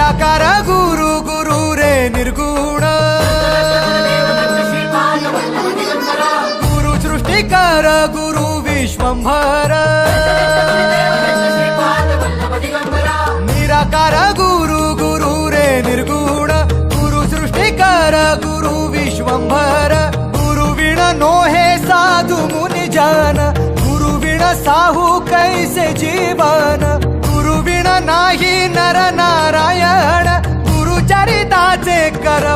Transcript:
निराकार गुरु गुरु रे निर्गुण गुरु सृष्टिकर गुरु विश्वंभर निराकार गुरु गुरु रे निर्गुण गुरु सृष्टिकर गुरु विश्वंभर गुरु विण नोहे साधु मुनि जन गुरु विण साहू कैसे जीवन गुरु विण नाही नर नारायण गुरु चरिताचे कर